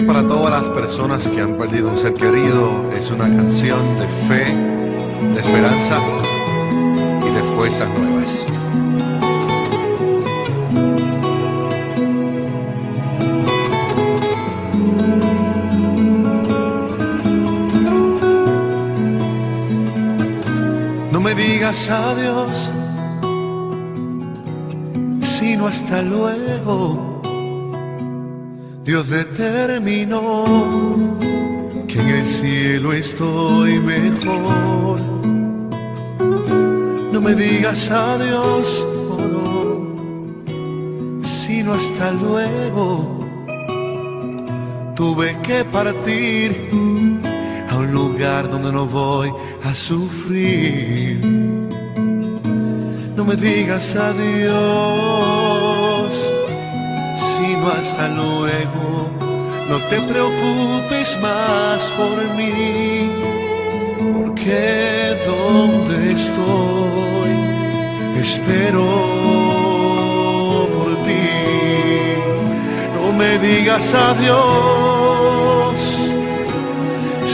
para todas las personas que han perdido un ser querido. Es una canción de fe, de esperanza y de fuerzas nuevas. No me digas adiós, sino hasta luego. Dios determinó que en el cielo estoy mejor. No me digas adiós, oh no, sino hasta luego. Tuve que partir a un lugar donde no voy a sufrir. No me digas adiós, sino hasta luego. No te preocupes más por mí, porque donde estoy espero por ti. No me digas adiós,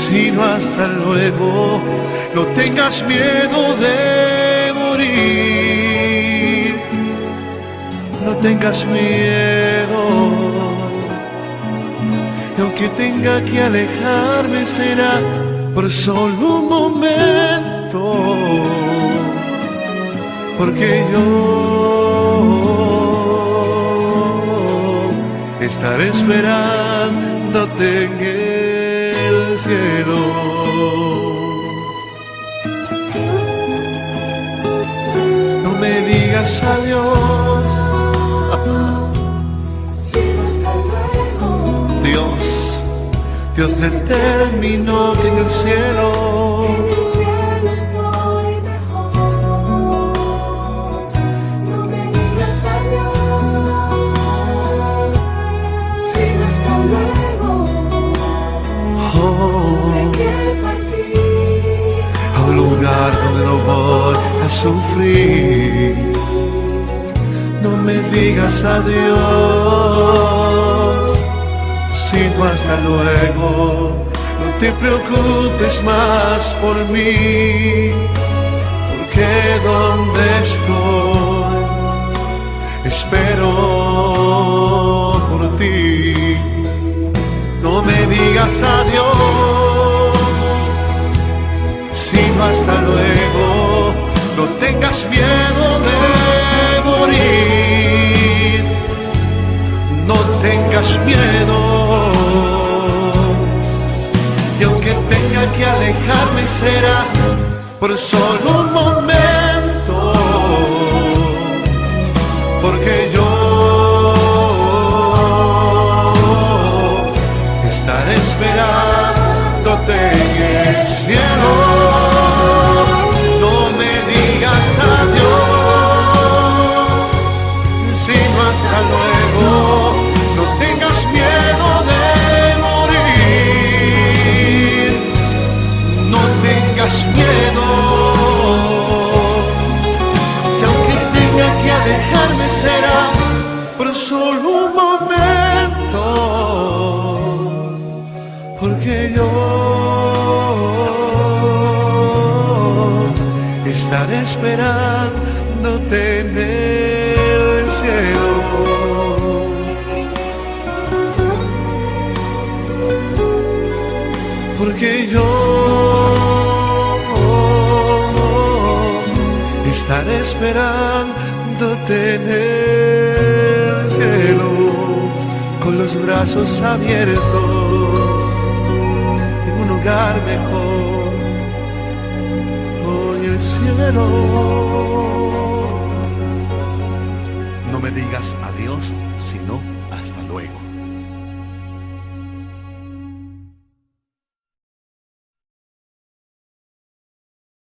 sino hasta luego. No tengas miedo de morir, no tengas miedo. Y aunque tenga que alejarme será por solo un momento, porque yo estaré esperándote en el cielo. No me digas adiós, sino hasta luego. Dios determinó que en el cielo estoy mejor. No me digas adiós, sino hasta luego. Tuve que partir a un lugar donde no voy a sufrir. No me digas adiós, sino hasta luego. No te preocupes más por mí, porque donde estoy espero por ti. No me digas adiós, sino hasta luego. No tengas miedo de morir, no tengas miedo. Y aunque tenga que alejarme será por solo un momento, porque yo estaré esperándote en el cielo. No me digas adiós, sino hasta luego. No tengas miedo de morir, no tengas miedo. Y aunque tenga que alejarme será por solo un momento, porque yo estaré esperándote en el cielo. Porque yo estaré esperándote en el cielo, con los brazos abiertos, en un lugar mejor, hoy el cielo. No me digas adiós, sino hasta luego.